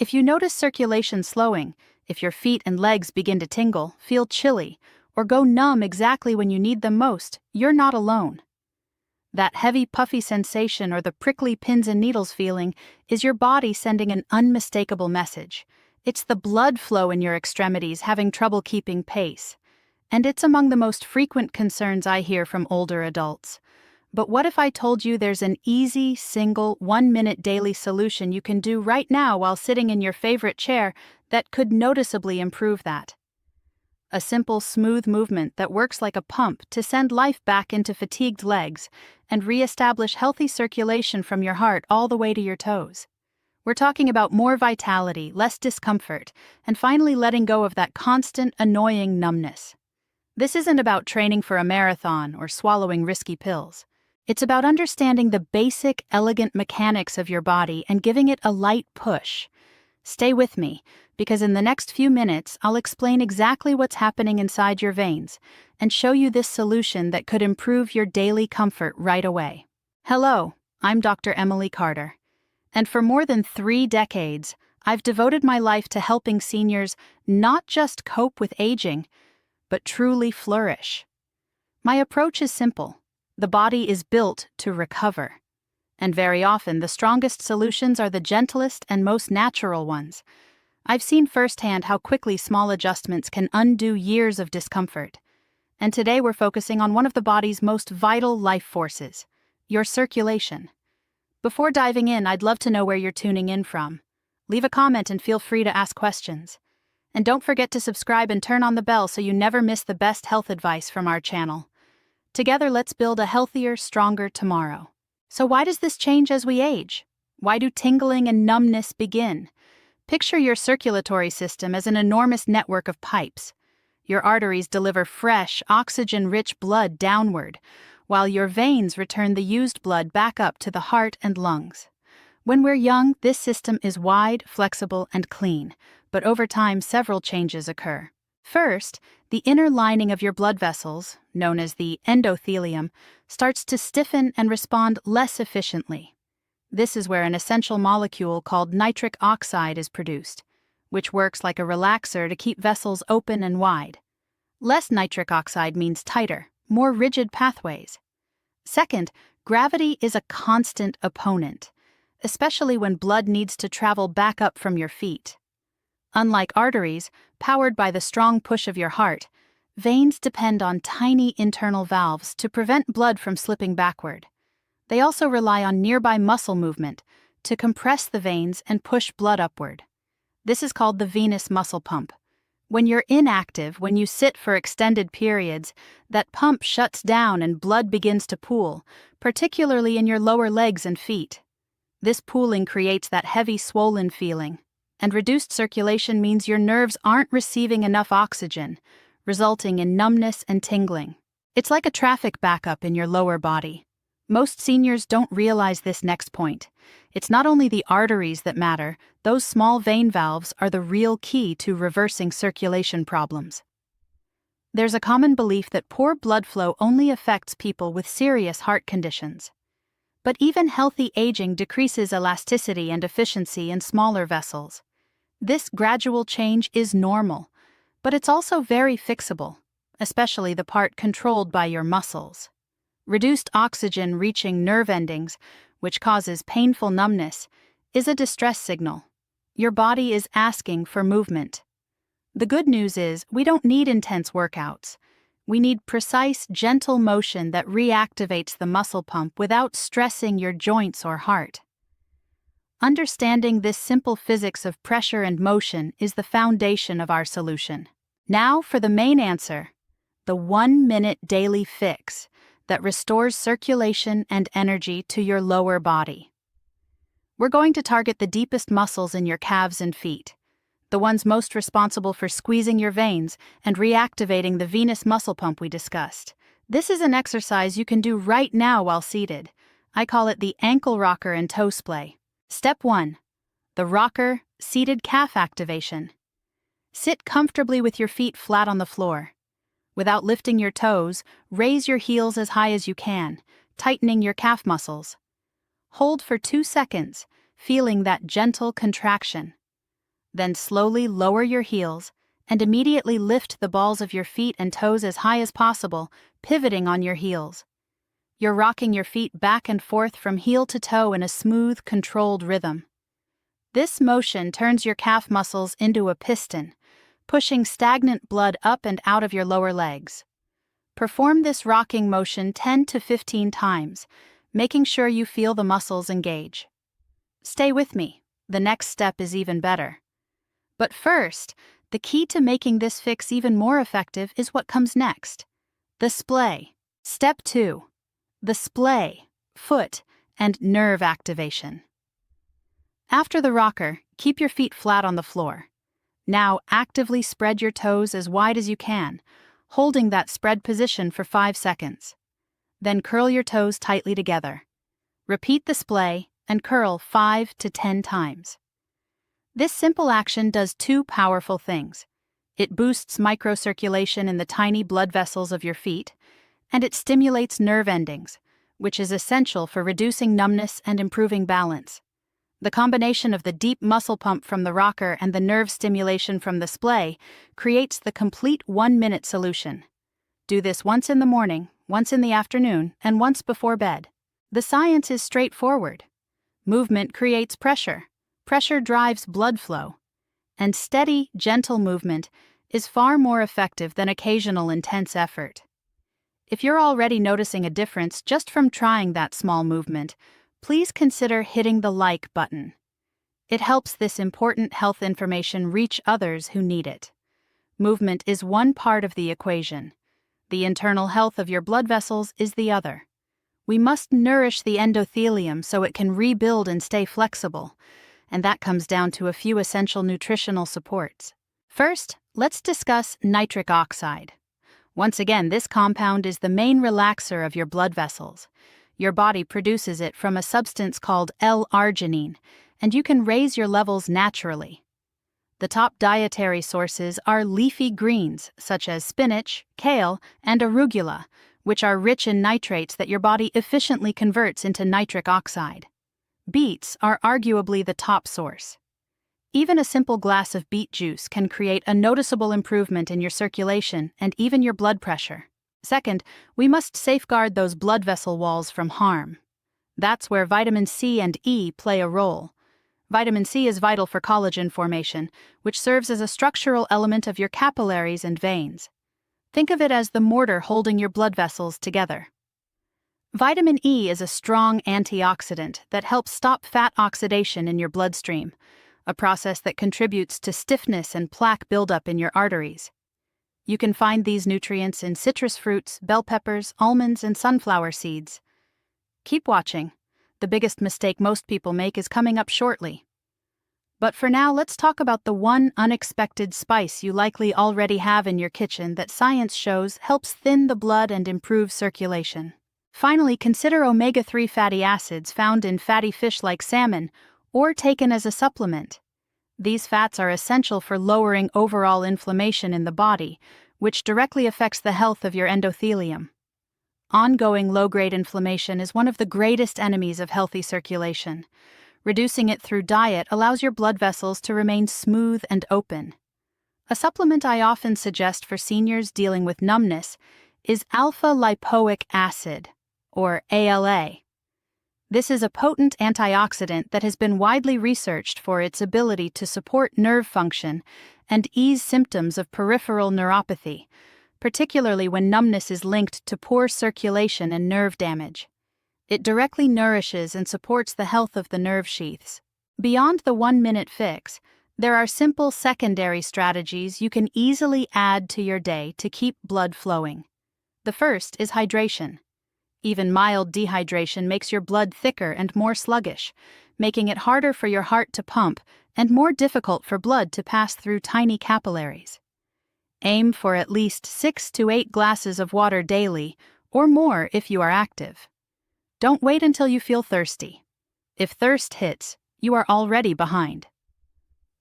If you notice circulation slowing, if your feet and legs begin to tingle, feel chilly, or go numb exactly when you need them most, you're not alone. That heavy, puffy sensation or the prickly pins and needles feeling is your body sending an unmistakable message. It's the blood flow in your extremities having trouble keeping pace. And it's among the most frequent concerns I hear from older adults. But what if I told you there's an easy, single, 1-minute daily solution you can do right now while sitting in your favorite chair that could noticeably improve that? A simple, smooth movement that works like a pump to send life back into fatigued legs and reestablish healthy circulation from your heart all the way to your toes. We're talking about more vitality, less discomfort, and finally letting go of that constant, annoying numbness. This isn't about training for a marathon or swallowing risky pills. It's about understanding the basic, elegant mechanics of your body and giving it a light push. Stay with me, because in the next few minutes, I'll explain exactly what's happening inside your veins and show you this solution that could improve your daily comfort right away. Hello, I'm Dr. Emily Carter, and for more than 3 decades, I've devoted my life to helping seniors not just cope with aging, but truly flourish. My approach is simple. The body is built to recover. And very often, the strongest solutions are the gentlest and most natural ones. I've seen firsthand how quickly small adjustments can undo years of discomfort. And today we're focusing on one of the body's most vital life forces, your circulation. Before diving in, I'd love to know where you're tuning in from. Leave a comment and feel free to ask questions. And don't forget to subscribe and turn on the bell so you never miss the best health advice from our channel. Together, let's build a healthier, stronger tomorrow. So why does this change as we age? Why do tingling and numbness begin? Picture your circulatory system as an enormous network of pipes. Your arteries deliver fresh, oxygen-rich blood downward, while your veins return the used blood back up to the heart and lungs. When we're young, this system is wide, flexible, and clean, but over time, several changes occur. First, the inner lining of your blood vessels, known as the endothelium, starts to stiffen and respond less efficiently. This is where an essential molecule called nitric oxide is produced, which works like a relaxer to keep vessels open and wide. Less nitric oxide means tighter, more rigid pathways. Second, gravity is a constant opponent, especially when blood needs to travel back up from your feet. Unlike arteries, powered by the strong push of your heart, veins depend on tiny internal valves to prevent blood from slipping backward. They also rely on nearby muscle movement to compress the veins and push blood upward. This is called the venous muscle pump. When you're inactive, when you sit for extended periods, that pump shuts down and blood begins to pool, particularly in your lower legs and feet. This pooling creates that heavy, swollen feeling. And reduced circulation means your nerves aren't receiving enough oxygen, resulting in numbness and tingling. It's like a traffic backup in your lower body. Most seniors don't realize this next point. It's not only the arteries that matter, those small vein valves are the real key to reversing circulation problems. There's a common belief that poor blood flow only affects people with serious heart conditions. But even healthy aging decreases elasticity and efficiency in smaller vessels. This gradual change is normal, but it's also very fixable, especially the part controlled by your muscles. Reduced oxygen reaching nerve endings, which causes painful numbness, is a distress signal. Your body is asking for movement. The good news is we don't need intense workouts. We need precise, gentle motion that reactivates the muscle pump without stressing your joints or heart. Understanding this simple physics of pressure and motion is the foundation of our solution. Now for the main answer, the 1-minute daily fix that restores circulation and energy to your lower body. We're going to target the deepest muscles in your calves and feet, the ones most responsible for squeezing your veins and reactivating the venous muscle pump we discussed. This is an exercise you can do right now while seated. I call it the ankle rocker and toe splay. Step 1. The rocker, seated calf activation. Sit comfortably with your feet flat on the floor. Without lifting your toes, raise your heels as high as you can, tightening your calf muscles. Hold for 2 seconds, feeling that gentle contraction. Then slowly lower your heels and immediately lift the balls of your feet and toes as high as possible, pivoting on your heels. You're rocking your feet back and forth from heel to toe in a smooth, controlled rhythm. This motion turns your calf muscles into a piston, pushing stagnant blood up and out of your lower legs. Perform this rocking motion 10 to 15 times, making sure you feel the muscles engage. Stay with me, the next step is even better. But first, the key to making this fix even more effective is what comes next. The splay. Step 2. The splay, foot, and nerve activation. After the rocker, keep your feet flat on the floor. Now actively spread your toes as wide as you can, holding that spread position for 5 seconds. Then curl your toes tightly together. Repeat the splay and curl 5 to 10 times. This simple action does 2 powerful things. It boosts microcirculation in the tiny blood vessels of your feet, and it stimulates nerve endings, which is essential for reducing numbness and improving balance. The combination of the deep muscle pump from the rocker and the nerve stimulation from the splay creates the complete 1-minute solution. Do this once in the morning, once in the afternoon, and once before bed. The science is straightforward. Movement creates pressure. Pressure drives blood flow. And steady, gentle movement is far more effective than occasional intense effort. If you're already noticing a difference just from trying that small movement, please consider hitting the like button. It helps this important health information reach others who need it. Movement is one part of the equation. The internal health of your blood vessels is the other. We must nourish the endothelium so it can rebuild and stay flexible, and that comes down to a few essential nutritional supports. First, let's discuss nitric oxide. Once again, this compound is the main relaxer of your blood vessels. Your body produces it from a substance called L-arginine, and you can raise your levels naturally. The top dietary sources are leafy greens, such as spinach, kale, and arugula, which are rich in nitrates that your body efficiently converts into nitric oxide. Beets are arguably the top source. Even a simple glass of beet juice can create a noticeable improvement in your circulation and even your blood pressure. Second, we must safeguard those blood vessel walls from harm. That's where vitamin C and E play a role. Vitamin C is vital for collagen formation, which serves as a structural element of your capillaries and veins. Think of it as the mortar holding your blood vessels together. Vitamin E is a strong antioxidant that helps stop fat oxidation in your bloodstream, a process that contributes to stiffness and plaque buildup in your arteries. You can find these nutrients in citrus fruits, bell peppers, almonds, and sunflower seeds. Keep watching. The biggest mistake most people make is coming up shortly. But for now, let's talk about the one unexpected spice you likely already have in your kitchen that science shows helps thin the blood and improve circulation. Finally, consider omega-3 fatty acids found in fatty fish like salmon, or taken as a supplement. These fats are essential for lowering overall inflammation in the body, which directly affects the health of your endothelium. Ongoing low-grade inflammation is one of the greatest enemies of healthy circulation. Reducing it through diet allows your blood vessels to remain smooth and open. A supplement I often suggest for seniors dealing with numbness is alpha-lipoic acid, or ALA. This is a potent antioxidant that has been widely researched for its ability to support nerve function and ease symptoms of peripheral neuropathy, particularly when numbness is linked to poor circulation and nerve damage. It directly nourishes and supports the health of the nerve sheaths. Beyond the 1-minute fix, there are simple secondary strategies you can easily add to your day to keep blood flowing. The first is hydration. Even mild dehydration makes your blood thicker and more sluggish, making it harder for your heart to pump and more difficult for blood to pass through tiny capillaries. Aim for at least 6 to 8 glasses of water daily, or more if you are active. Don't wait until you feel thirsty. If thirst hits, you are already behind.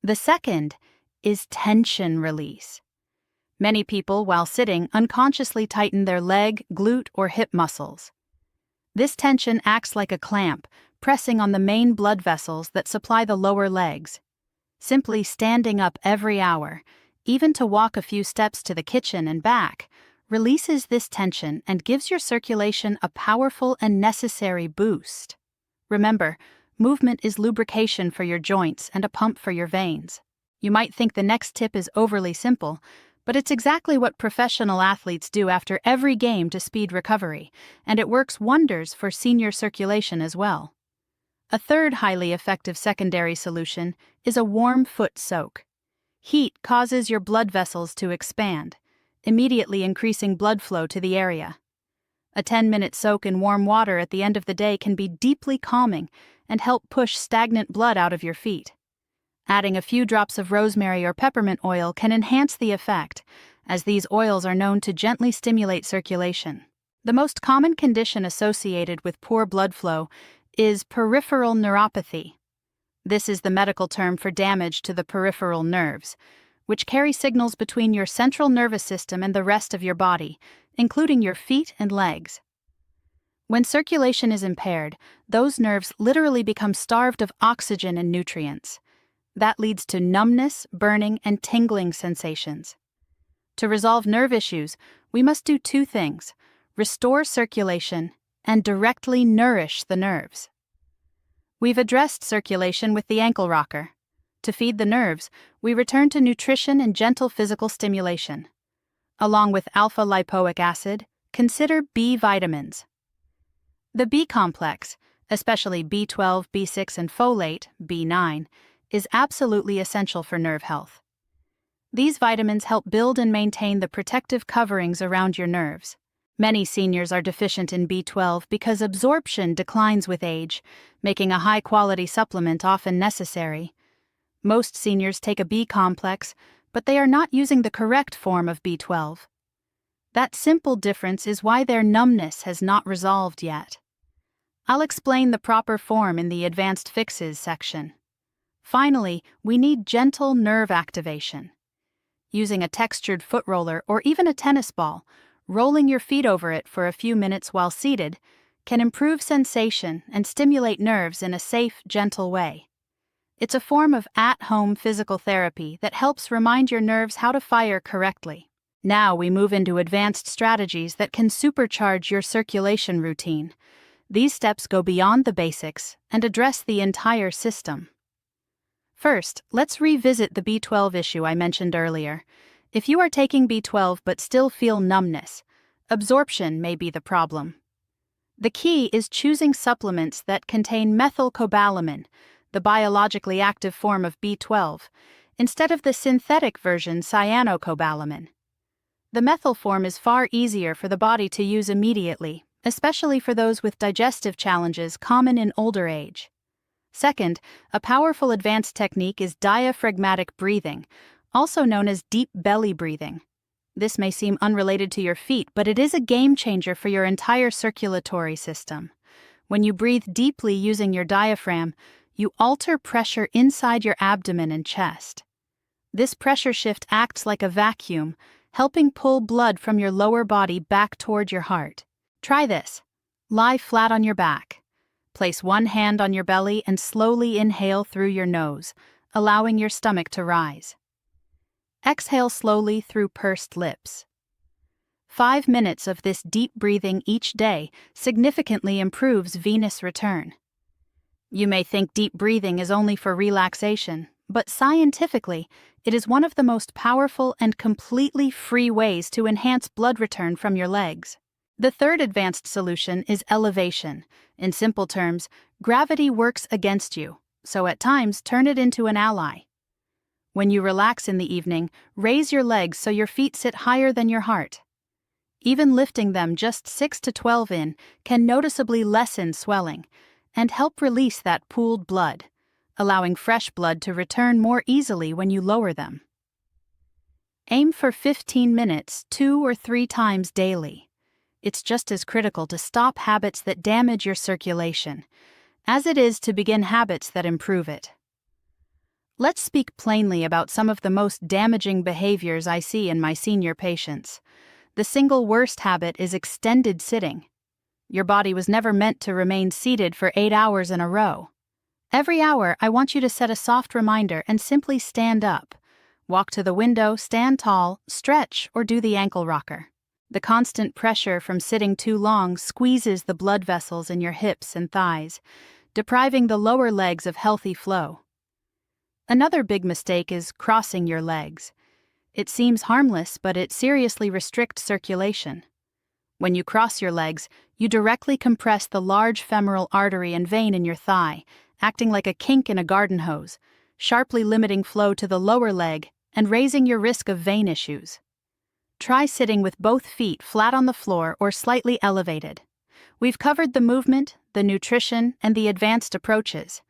The second is tension release. Many people, while sitting, unconsciously tighten their leg, glute, or hip muscles. This tension acts like a clamp, pressing on the main blood vessels that supply the lower legs. Simply standing up every hour, even to walk a few steps to the kitchen and back, releases this tension and gives your circulation a powerful and necessary boost. Remember, movement is lubrication for your joints and a pump for your veins. You might think the next tip is overly simple, but it's exactly what professional athletes do after every game to speed recovery, and it works wonders for senior circulation as well. A third highly effective secondary solution is a warm foot soak. Heat causes your blood vessels to expand, immediately increasing blood flow to the area. A 10-minute soak in warm water at the end of the day can be deeply calming and help push stagnant blood out of your feet. Adding a few drops of rosemary or peppermint oil can enhance the effect, as these oils are known to gently stimulate circulation. The most common condition associated with poor blood flow is peripheral neuropathy. This is the medical term for damage to the peripheral nerves, which carry signals between your central nervous system and the rest of your body, including your feet and legs. When circulation is impaired, those nerves literally become starved of oxygen and nutrients. That leads to numbness, burning, and tingling sensations. To resolve nerve issues, we must do two things: restore circulation and directly nourish the nerves. We've addressed circulation with the ankle rocker. To feed the nerves, we return to nutrition and gentle physical stimulation. Along with alpha-lipoic acid, consider B vitamins. The B complex, especially B12, B6, and folate, B9, is absolutely essential for nerve health. These vitamins help build and maintain the protective coverings around your nerves. Many seniors are deficient in B12 because absorption declines with age, making a high-quality supplement often necessary. Most seniors take a B complex, but they are not using the correct form of B12. That simple difference is why their numbness has not resolved yet. I'll explain the proper form in the Advanced Fixes section. Finally, we need gentle nerve activation. Using a textured foot roller or even a tennis ball, rolling your feet over it for a few minutes while seated can improve sensation and stimulate nerves in a safe, gentle way. It's a form of at-home physical therapy that helps remind your nerves how to fire correctly. Now we move into advanced strategies that can supercharge your circulation routine. These steps go beyond the basics and address the entire system. First, let's revisit the B12 issue I mentioned earlier. If you are taking B12 but still feel numbness, absorption may be the problem. The key is choosing supplements that contain methylcobalamin, the biologically active form of B12, instead of the synthetic version cyanocobalamin. The methyl form is far easier for the body to use immediately, especially for those with digestive challenges common in older age. Second, a powerful advanced technique is diaphragmatic breathing, also known as deep belly breathing. This may seem unrelated to your feet, but it is a game changer for your entire circulatory system. When you breathe deeply using your diaphragm, you alter pressure inside your abdomen and chest. This pressure shift acts like a vacuum, helping pull blood from your lower body back toward your heart. Try this. Lie flat on your back. Place one hand on your belly and slowly inhale through your nose, allowing your stomach to rise. Exhale slowly through pursed lips. 5 minutes of this deep breathing each day significantly improves venous return. You may think deep breathing is only for relaxation, but scientifically, it is one of the most powerful and completely free ways to enhance blood return from your legs. The third advanced solution is elevation. In simple terms, gravity works against you, so at times turn it into an ally. When you relax in the evening, raise your legs so your feet sit higher than your heart. Even lifting them just 6 to 12 in can noticeably lessen swelling and help release that pooled blood, allowing fresh blood to return more easily when you lower them. Aim for 15 minutes 2 or 3 times daily. It's just as critical to stop habits that damage your circulation, as it is to begin habits that improve it. Let's speak plainly about some of the most damaging behaviors I see in my senior patients. The single worst habit is extended sitting. Your body was never meant to remain seated for 8 hours in a row. Every hour, I want you to set a soft reminder and simply stand up. Walk to the window, stand tall, stretch, or do the ankle rocker. The constant pressure from sitting too long squeezes the blood vessels in your hips and thighs, depriving the lower legs of healthy flow. Another big mistake is crossing your legs. It seems harmless, but it seriously restricts circulation. When you cross your legs, you directly compress the large femoral artery and vein in your thigh, acting like a kink in a garden hose, sharply limiting flow to the lower leg and raising your risk of vein issues. Try sitting with both feet flat on the floor or slightly elevated. We've covered the movement, the nutrition, and the advanced approaches.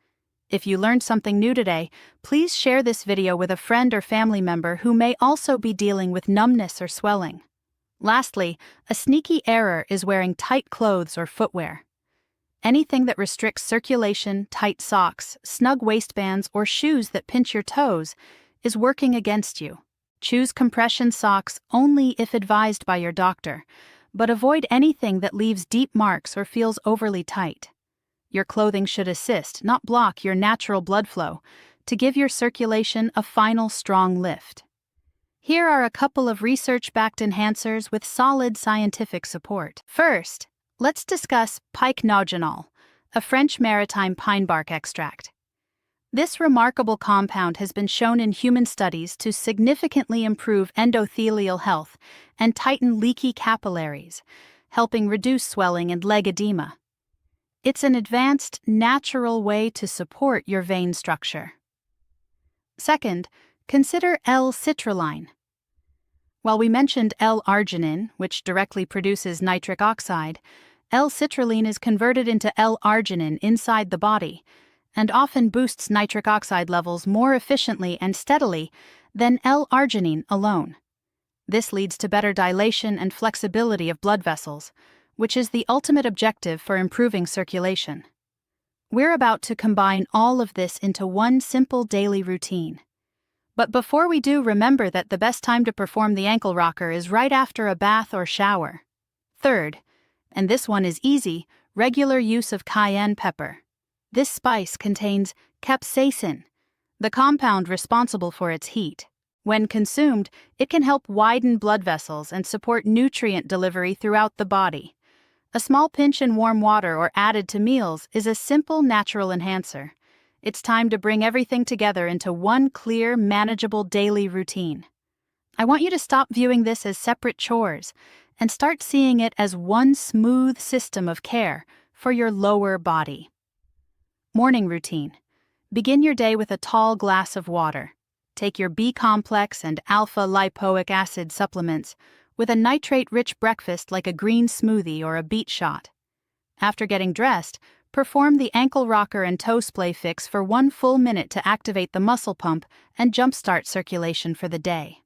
If you learned something new today, please share this video with a friend or family member who may also be dealing with numbness or swelling. Lastly, a sneaky error is wearing tight clothes or footwear. Anything that restricts circulation, tight socks, snug waistbands, or shoes that pinch your toes is working against you. Choose compression socks only if advised by your doctor, but avoid anything that leaves deep marks or feels overly tight. Your clothing should assist, not block, your natural blood flow to give your circulation a final strong lift. Here are a couple of research-backed enhancers with solid scientific support. First, let's discuss pycnogenol, a French maritime pine bark extract. This remarkable compound has been shown in human studies to significantly improve endothelial health and tighten leaky capillaries, helping reduce swelling and leg edema. It's an advanced, natural way to support your vein structure. Second, consider L-citrulline. While we mentioned L-arginine, which directly produces nitric oxide, L-citrulline is converted into L-arginine inside the body and often boosts nitric oxide levels more efficiently and steadily than L-arginine alone. This leads to better dilation and flexibility of blood vessels, which is the ultimate objective for improving circulation. We're about to combine all of this into one simple daily routine. But before we do, remember that the best time to perform the ankle rocker is right after a bath or shower. Third, and this one is easy, regular use of cayenne pepper. This spice contains capsaicin, the compound responsible for its heat. When consumed, it can help widen blood vessels and support nutrient delivery throughout the body. A small pinch in warm water or added to meals is a simple natural enhancer. It's time to bring everything together into one clear, manageable daily routine. I want you to stop viewing this as separate chores and start seeing it as one smooth system of care for your lower body. Morning routine. Begin your day with a tall glass of water. Take your B-complex and alpha-lipoic acid supplements with a nitrate-rich breakfast like a green smoothie or a beet shot. After getting dressed, perform the ankle rocker and toe splay fix for 1 full minute to activate the muscle pump and jumpstart circulation for the day.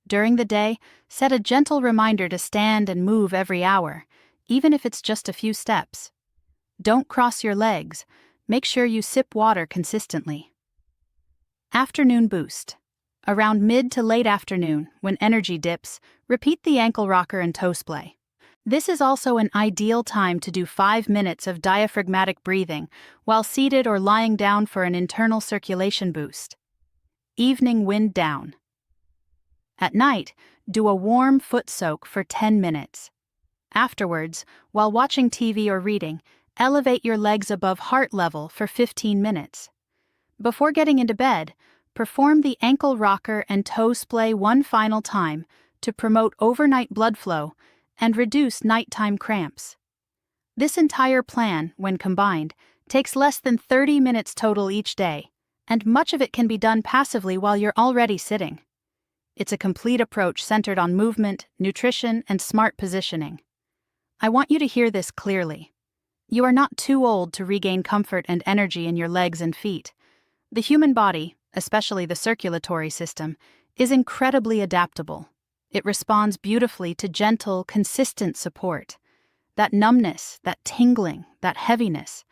During the day, set a gentle reminder to stand and move every hour, even if it's just a few steps. Don't cross your legs. Make sure you sip water consistently. Afternoon boost. Around mid to late afternoon, when energy dips, repeat the ankle rocker and toe splay. This is also an ideal time to do 5 minutes of diaphragmatic breathing while seated or lying down for an internal circulation boost. Evening wind down. At night, do a warm foot soak for 10 minutes. Afterwards, while watching TV or reading, elevate your legs above heart level for 15 minutes. Before getting into bed, perform the ankle rocker and toe splay one final time to promote overnight blood flow and reduce nighttime cramps. This entire plan, when combined, takes less than 30 minutes total each day, and much of it can be done passively while you're already sitting. It's a complete approach centered on movement, nutrition, and smart positioning. I want you to hear this clearly. You are not too old to regain comfort and energy in your legs and feet. The human body, especially the circulatory system, is incredibly adaptable. It responds beautifully to gentle, consistent support. That numbness, that tingling, that heaviness.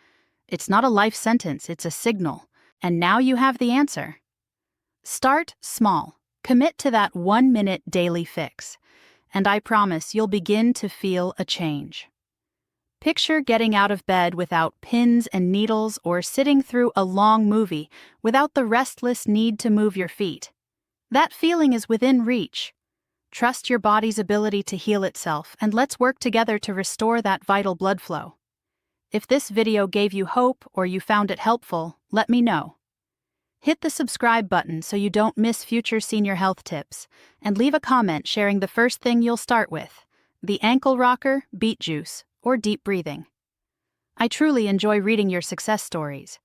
It's not a life sentence, it's a signal. And now you have the answer. Start small. Commit to that 1-minute daily fix. And I promise you'll begin to feel a change. Picture getting out of bed without pins and needles or sitting through a long movie without the restless need to move your feet. That feeling is within reach. Trust your body's ability to heal itself, and let's work together to restore that vital blood flow. If this video gave you hope or you found it helpful, let me know. Hit the subscribe button so you don't miss future senior health tips, and leave a comment sharing the first thing you'll start with: the ankle rocker, beet juice, or deep breathing. I truly enjoy reading your success stories.